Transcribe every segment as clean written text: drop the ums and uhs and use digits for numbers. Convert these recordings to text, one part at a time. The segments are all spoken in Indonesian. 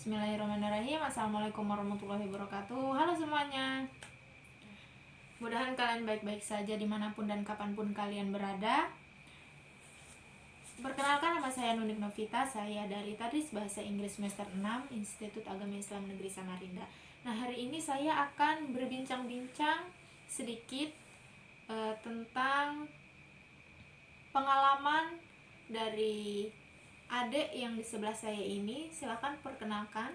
Bismillahirrahmanirrahim. Assalamualaikum warahmatullahi wabarakatuh. Halo semuanya, mudahan kalian baik-baik saja dimanapun dan kapanpun kalian berada. Perkenalkan, nama saya Nunik Novita. Saya dari Tadris Bahasa Inggris semester 6 Institut Agama Islam Negeri Samarinda. Nah, hari ini saya akan berbincang-bincang sedikit tentang pengalaman dari adik yang di sebelah saya ini. Silakan perkenalkan.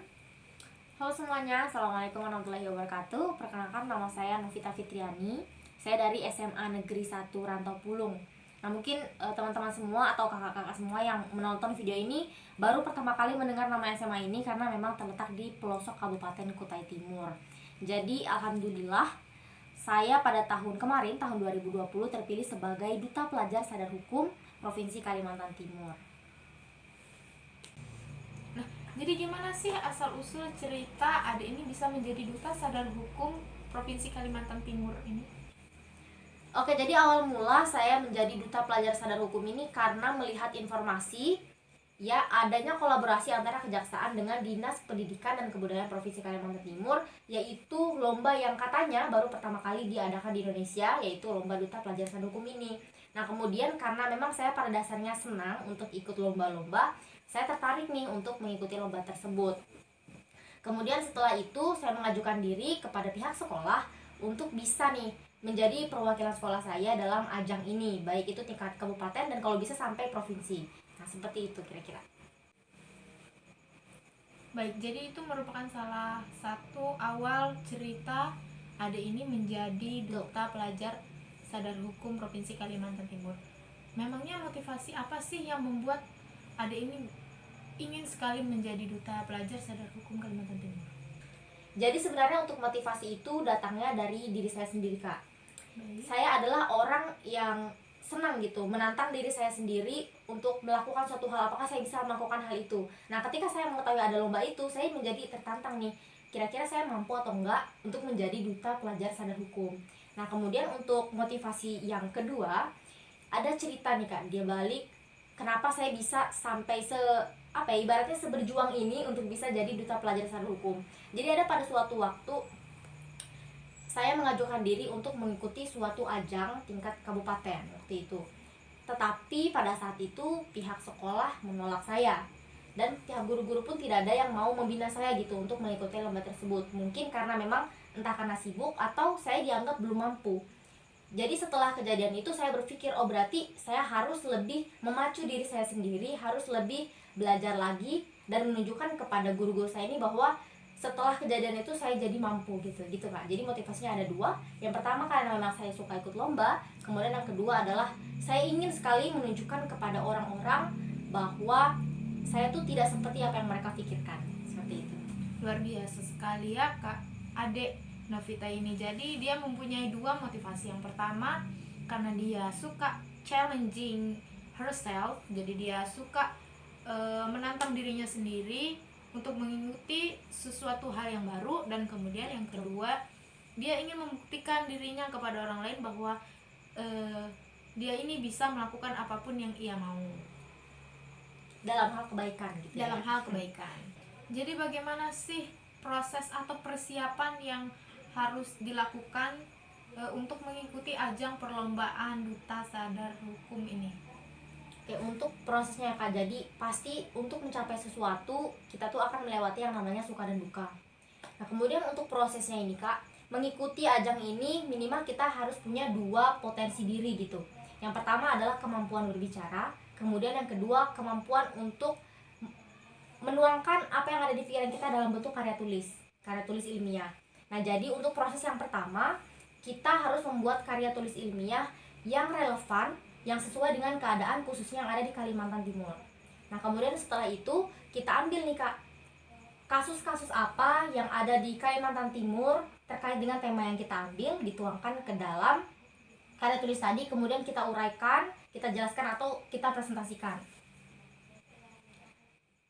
Halo semuanya, Assalamualaikum warahmatullahi wabarakatuh. Perkenalkan, nama saya Novita Fitriani. Saya dari SMA Negeri 1 Rantau Pulung. Nah, mungkin teman-teman semua atau kakak-kakak semua yang menonton video ini baru pertama kali mendengar nama SMA ini karena memang terletak di pelosok Kabupaten Kutai Timur. Jadi alhamdulillah saya pada tahun kemarin, tahun 2020, terpilih sebagai Duta Pelajar Sadar Hukum Provinsi Kalimantan Timur. Jadi gimana sih asal-usul cerita adik ini bisa menjadi Duta Sadar Hukum Provinsi Kalimantan Timur ini? Oke, jadi awal mula saya menjadi Duta Pelajar Sadar Hukum ini karena melihat informasi ya adanya kolaborasi antara Kejaksaan dengan Dinas Pendidikan dan Kebudayaan Provinsi Kalimantan Timur, yaitu lomba yang katanya baru pertama kali diadakan di Indonesia, yaitu lomba Duta Pelajar Sadar Hukum ini. Nah, kemudian karena memang saya pada dasarnya senang untuk ikut lomba-lomba, saya tertarik nih untuk mengikuti lomba tersebut. Kemudian setelah itu saya mengajukan diri kepada pihak sekolah untuk bisa nih menjadi perwakilan sekolah saya dalam ajang ini, baik itu tingkat kabupaten dan kalau bisa sampai provinsi. Nah, seperti itu kira-kira. Baik, jadi itu merupakan salah satu awal cerita adik ini menjadi Duta Pelajar Sadar Hukum Provinsi Kalimantan Timur. Memangnya motivasi apa sih yang membuat adik ini ingin sekali menjadi Duta Pelajar Sadar Hukum Kalimantan Timur? Jadi sebenarnya untuk motivasi itu datangnya dari diri saya sendiri, Kak. Baik. Saya adalah orang yang senang gitu, menantang diri saya sendiri untuk melakukan suatu hal, apakah saya bisa melakukan hal itu. Nah, ketika saya mengetahui ada lomba itu, saya menjadi tertantang nih, kira-kira saya mampu atau enggak untuk menjadi Duta Pelajar Sadar Hukum. Nah, kemudian untuk motivasi yang kedua, ada cerita nih, Kak, dia balik kenapa saya bisa sampai ibaratnya seberjuang ini untuk bisa jadi Duta Pelajar Sadar Hukum. Jadi ada pada suatu waktu saya mengajukan diri untuk mengikuti suatu ajang tingkat kabupaten waktu itu. Tetapi pada saat itu pihak sekolah menolak saya dan pihak guru-guru pun tidak ada yang mau membina saya gitu untuk mengikuti lomba tersebut. Mungkin karena memang entah karena sibuk atau saya dianggap belum mampu. Jadi setelah kejadian itu saya berpikir, oh berarti saya harus lebih memacu diri saya sendiri, harus lebih belajar lagi dan menunjukkan kepada guru-guru saya ini bahwa setelah kejadian itu saya jadi mampu gitu Kak. Jadi motivasinya ada dua. Yang pertama karena memang saya suka ikut lomba, kemudian yang kedua adalah saya ingin sekali menunjukkan kepada orang-orang bahwa saya tuh tidak seperti apa yang mereka pikirkan. Seperti itu. Luar biasa sekali ya Kak adik Novita ini. Jadi dia mempunyai dua motivasi. Yang pertama karena dia suka challenging herself, jadi dia suka menantang dirinya sendiri untuk mengikuti sesuatu hal yang baru, dan kemudian yang kedua dia ingin membuktikan dirinya kepada orang lain bahwa dia ini bisa melakukan apapun yang ia mau dalam hal kebaikan gitu. Dalam hal kebaikan. Jadi bagaimana sih proses atau persiapan yang harus dilakukan untuk mengikuti ajang perlombaan Duta Sadar Hukum ini? Oke, untuk prosesnya Kak, jadi pasti untuk mencapai sesuatu kita tuh akan melewati yang namanya suka dan duka. Nah, kemudian untuk prosesnya ini Kak, mengikuti ajang ini minimal kita harus punya dua potensi diri gitu. Yang pertama adalah kemampuan berbicara, kemudian yang kedua kemampuan untuk menuangkan apa yang ada di pikiran kita dalam bentuk karya tulis ilmiah. Nah, jadi untuk proses yang pertama kita harus membuat karya tulis ilmiah yang relevan, yang sesuai dengan keadaan khususnya yang ada di Kalimantan Timur. Nah, kemudian setelah itu kita ambil nih Kak, kasus-kasus apa yang ada di Kalimantan Timur terkait dengan tema yang kita ambil, dituangkan ke dalam karya tulis tadi, kemudian kita uraikan, kita jelaskan atau kita presentasikan.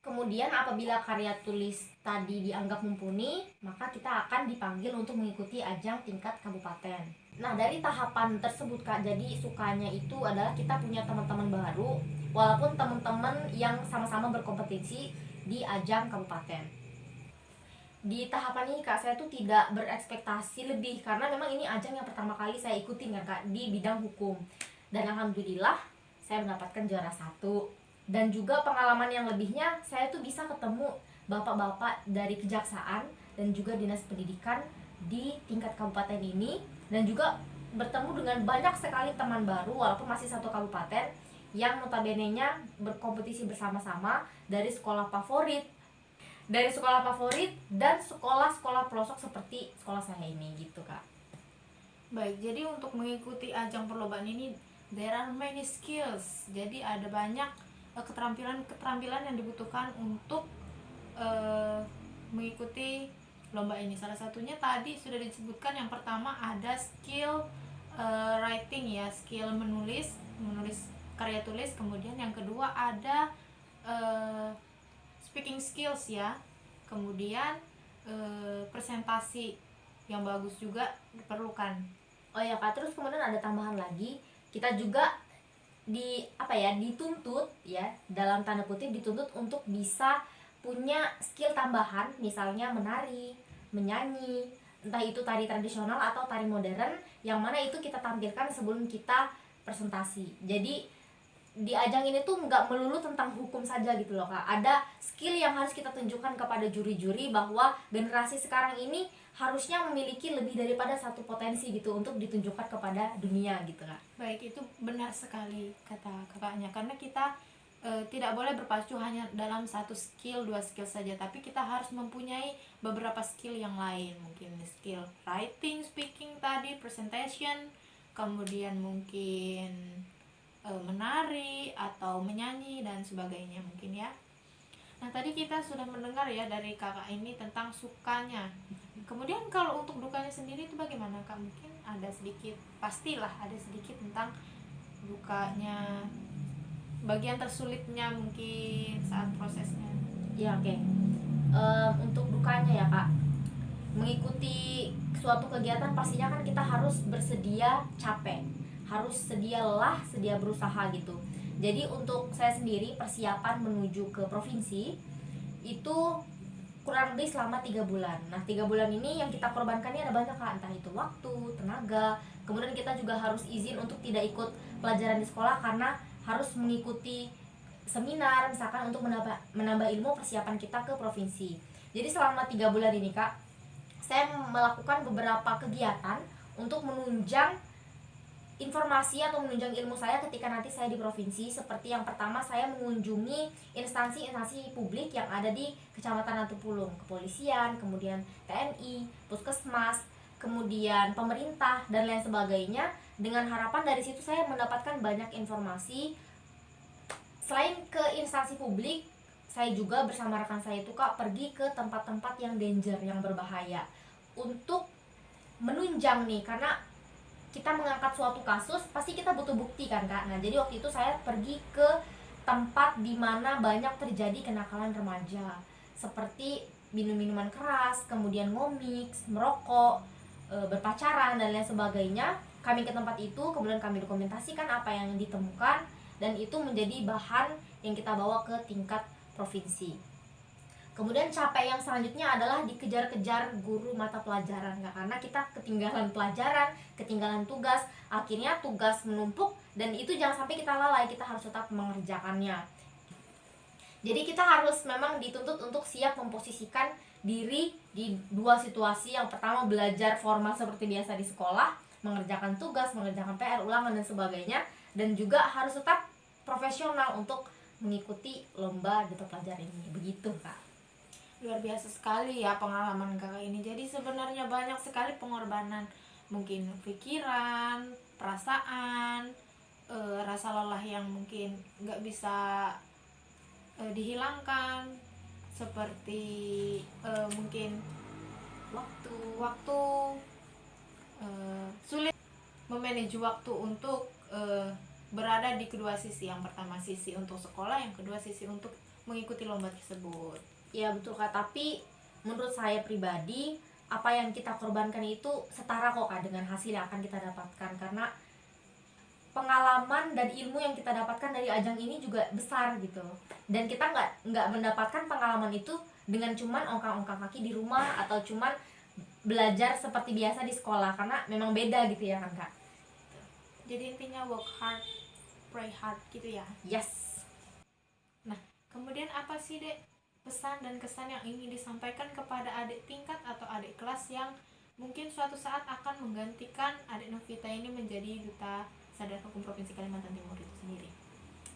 Kemudian apabila karya tulis tadi dianggap mumpuni, maka kita akan dipanggil untuk mengikuti ajang tingkat kabupaten. Nah, dari tahapan tersebut Kak, jadi sukanya itu adalah kita punya teman-teman baru, walaupun teman-teman yang sama-sama berkompetisi di ajang kabupaten. Di tahapan ini Kak, saya tuh tidak berekspektasi lebih karena memang ini ajang yang pertama kali saya ikutin kan Kak, di bidang hukum. Dan alhamdulillah saya mendapatkan juara satu. Dan juga pengalaman yang lebihnya, saya tuh bisa ketemu bapak-bapak dari kejaksaan dan juga dinas pendidikan di tingkat kabupaten ini, dan juga bertemu dengan banyak sekali teman baru walaupun masih satu kabupaten yang notabene-nya berkompetisi bersama-sama dari sekolah favorit dan sekolah-sekolah pelosok seperti sekolah saya ini gitu Kak. Baik, jadi untuk mengikuti ajang perlombaan ini there are many skills. Jadi ada banyak keterampilan yang dibutuhkan untuk mengikuti lomba ini. Salah satunya tadi sudah disebutkan, yang pertama ada skill writing ya, skill menulis karya tulis. Kemudian yang kedua ada speaking skills ya. Kemudian presentasi yang bagus juga diperlukan. Oh ya Kak, terus kemudian ada tambahan lagi, kita juga dituntut ya, dalam tanda kutip dituntut untuk bisa punya skill tambahan, misalnya menari, menyanyi, entah itu tari tradisional atau tari modern, yang mana itu kita tampilkan sebelum kita presentasi. Jadi di ajang ini tuh nggak melulu tentang hukum saja gitu loh Kak, ada skill yang harus kita tunjukkan kepada juri-juri bahwa generasi sekarang ini harusnya memiliki lebih daripada satu potensi gitu untuk ditunjukkan kepada dunia gitu Kak. Baik, itu benar sekali kata kakaknya, karena kita tidak boleh berpacu hanya dalam satu skill, dua skill saja, tapi kita harus mempunyai beberapa skill yang lain. Mungkin skill writing, speaking tadi, presentation, kemudian mungkin menari atau menyanyi dan sebagainya mungkin ya. Nah, tadi kita sudah mendengar ya dari kakak ini tentang sukanya. Kemudian kalau untuk dukanya sendiri itu bagaimana Kak? Mungkin ada sedikit, pastilah ada sedikit tentang dukanya, bagian tersulitnya mungkin saat prosesnya. Ya oke. Untuk dukanya ya Kak, mengikuti suatu kegiatan pastinya kan kita harus bersedia capek, harus sedia lelah, sedia berusaha gitu. Jadi untuk saya sendiri persiapan menuju ke provinsi itu kurang lebih selama 3 bulan. Nah 3 bulan ini yang kita korbankan ini ada banyak Kak, entah itu waktu, tenaga. Kemudian kita juga harus izin untuk tidak ikut pelajaran di sekolah karena harus mengikuti seminar misalkan untuk menambah ilmu persiapan kita ke provinsi. Jadi selama 3 bulan ini Kak, saya melakukan beberapa kegiatan untuk menunjang informasi atau menunjang ilmu saya ketika nanti saya di provinsi. Seperti yang pertama, saya mengunjungi instansi-instansi publik yang ada di Kecamatan Natupulung, kepolisian, kemudian TNI, puskesmas, kemudian pemerintah dan lain sebagainya, dengan harapan dari situ saya mendapatkan banyak informasi. Selain ke instansi publik, saya juga bersama rekan saya itu Kak pergi ke tempat-tempat yang danger, yang berbahaya, untuk menunjang nih, karena kita mengangkat suatu kasus pasti kita butuh bukti kan Kak. Nah jadi waktu itu saya pergi ke tempat di mana banyak terjadi kenakalan remaja seperti minum minuman keras, kemudian ngomix, merokok, berpacaran dan lain sebagainya. Kami ke tempat itu, kemudian kami dokumentasikan apa yang ditemukan, dan itu menjadi bahan yang kita bawa ke tingkat provinsi. Kemudian capek yang selanjutnya adalah dikejar-kejar guru mata pelajaran Kak, karena kita ketinggalan pelajaran, ketinggalan tugas, akhirnya tugas menumpuk dan itu jangan sampai kita lalai, kita harus tetap mengerjakannya. Jadi kita harus memang dituntut untuk siap memposisikan diri di dua situasi. Yang pertama belajar formal seperti biasa di sekolah, mengerjakan tugas, mengerjakan PR, ulangan dan sebagainya, dan juga harus tetap profesional untuk mengikuti lomba mata pelajaran ini. Begitu Kak. Luar biasa sekali ya pengalaman kakak ini. Jadi sebenarnya banyak sekali pengorbanan, mungkin pikiran, perasaan, rasa lelah yang mungkin nggak bisa dihilangkan, seperti mungkin waktu sulit memanage waktu untuk berada di kedua sisi. Yang pertama sisi untuk sekolah, yang kedua sisi untuk mengikuti lomba tersebut. Ya betul Kak, tapi menurut saya pribadi apa yang kita korbankan itu setara kok Kak dengan hasil yang akan kita dapatkan, karena pengalaman dan ilmu yang kita dapatkan dari ajang ini juga besar gitu. Dan kita nggak mendapatkan pengalaman itu dengan cuman ongkang-ongkang kaki di rumah atau cuman belajar seperti biasa di sekolah, karena memang beda gitu ya kan Kak. Jadi intinya work hard, pray hard gitu ya. Yes. Nah, kemudian apa sih Dek pesan dan kesan yang ingin disampaikan kepada adik tingkat atau adik kelas yang mungkin suatu saat akan menggantikan adik Novita ini menjadi duta sadar hukum Provinsi Kalimantan Timur itu sendiri?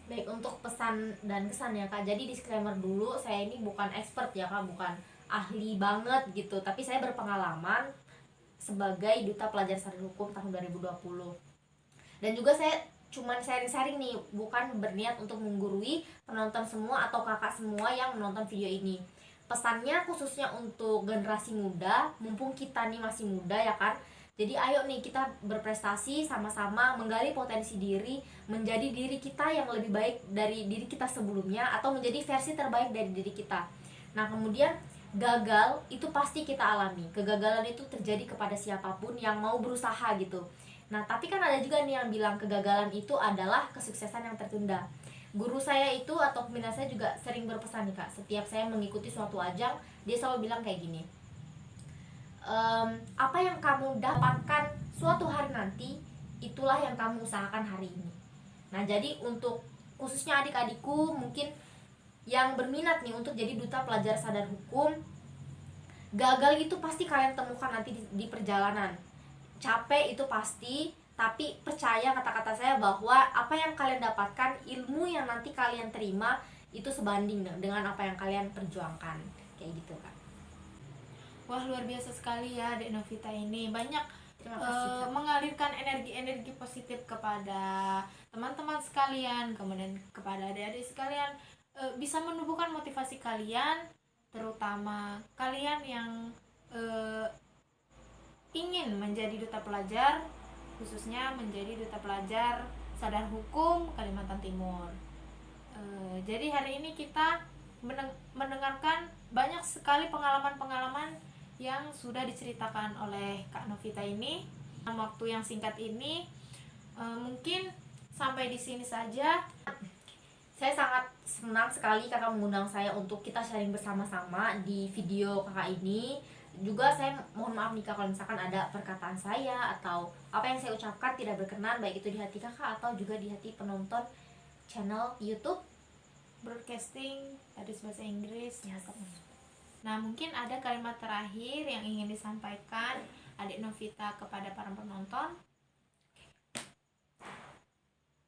Baik, untuk pesan dan kesan ya Kak. Jadi disclaimer dulu, saya ini bukan expert ya Kak, bukan ahli banget gitu, tapi saya berpengalaman sebagai duta pelajar sadar hukum tahun 2020. Dan juga saya cuman sharing-sharing nih, bukan berniat untuk menggurui penonton semua atau kakak semua yang menonton video ini. Pesannya khususnya untuk generasi muda, mumpung kita nih masih muda ya kan. Jadi ayo nih kita berprestasi sama-sama, menggali potensi diri, menjadi diri kita yang lebih baik dari diri kita sebelumnya, atau menjadi versi terbaik dari diri kita. Nah kemudian gagal itu pasti kita alami. Kegagalan itu terjadi kepada siapapun yang mau berusaha gitu. Nah, tapi kan ada juga nih yang bilang kegagalan itu adalah kesuksesan yang tertunda. Guru saya itu atau pembina saya juga sering berpesan nih Kak, setiap saya mengikuti suatu ajang, dia selalu bilang kayak gini, apa yang kamu dapatkan suatu hari nanti, itulah yang kamu usahakan hari ini. Nah, jadi untuk khususnya adik-adikku mungkin yang berminat nih untuk jadi duta pelajar sadar hukum, gagal itu pasti kalian temukan nanti di perjalanan. Capek itu pasti, tapi percaya kata-kata saya bahwa apa yang kalian dapatkan, ilmu yang nanti kalian terima itu sebanding dengan apa yang kalian perjuangkan, kayak gitu Kak. Wah, luar biasa sekali ya Dek Novita ini, banyak Terima kasih Kak. mengalirkan energi-energi positif kepada teman-teman sekalian, kemudian kepada adik-adik sekalian, bisa menumbuhkan motivasi kalian, terutama kalian yang ingin menjadi duta pelajar, khususnya menjadi duta pelajar sadar hukum Kalimantan Timur. Jadi hari ini kita mendengarkan banyak sekali pengalaman-pengalaman yang sudah diceritakan oleh Kak Novita ini. Dalam waktu yang singkat ini, mungkin sampai di sini saja. Saya sangat senang sekali kakak mengundang saya untuk kita sharing bersama-sama di video kakak ini. Juga saya mohon maaf nih Kak, kalau misalkan ada perkataan saya atau apa yang saya ucapkan tidak berkenan, baik itu di hati kakak atau juga di hati penonton channel YouTube Broadcasting tadi bahasa Inggris. ya. Nah, mungkin ada kalimat terakhir yang ingin disampaikan adik Novita kepada para penonton.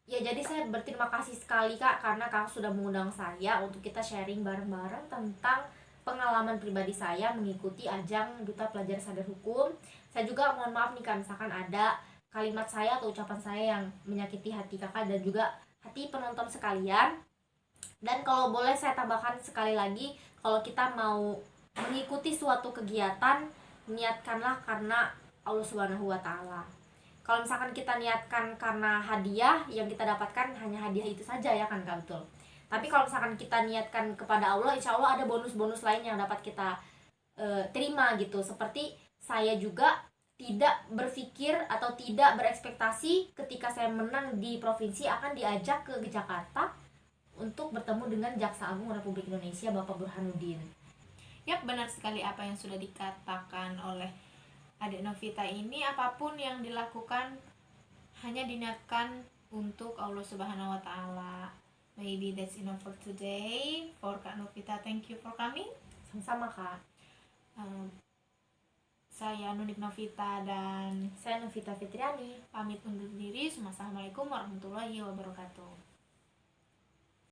Ya, jadi saya berterima kasih sekali Kak, karena Kakak sudah mengundang saya untuk kita sharing bareng-bareng tentang pengalaman pribadi saya mengikuti ajang duta pelajar sadar hukum. Saya juga mohon maaf nih Kak, misalkan ada kalimat saya atau ucapan saya yang menyakiti hati kakak dan juga hati penonton sekalian. Dan kalau boleh saya tambahkan sekali lagi, kalau kita mau mengikuti suatu kegiatan, niatkanlah karena Allah Subhanahu wa Ta'ala. Kalau misalkan kita niatkan karena hadiah, yang kita dapatkan hanya hadiah itu saja ya kan Kak, betul. Tapi kalau misalkan kita niatkan kepada Allah, insya Allah ada bonus-bonus lain yang dapat kita terima gitu. Seperti saya juga tidak berpikir atau tidak berekspektasi ketika saya menang di provinsi akan diajak ke Jakarta untuk bertemu dengan Jaksa Agung Republik Indonesia Bapak Burhanuddin. Yap, benar sekali apa yang sudah dikatakan oleh adik Novita ini. Apapun yang dilakukan hanya diniatkan untuk Allah Subhanahu wa Ta'ala. Maybe that's enough for today. For Kak Novita, thank you for coming. Sama-sama Kak. Saya Nunik Novita dan Saya Novita Fitriani pamit undur diri. Assalamualaikum warahmatullahi wabarakatuh.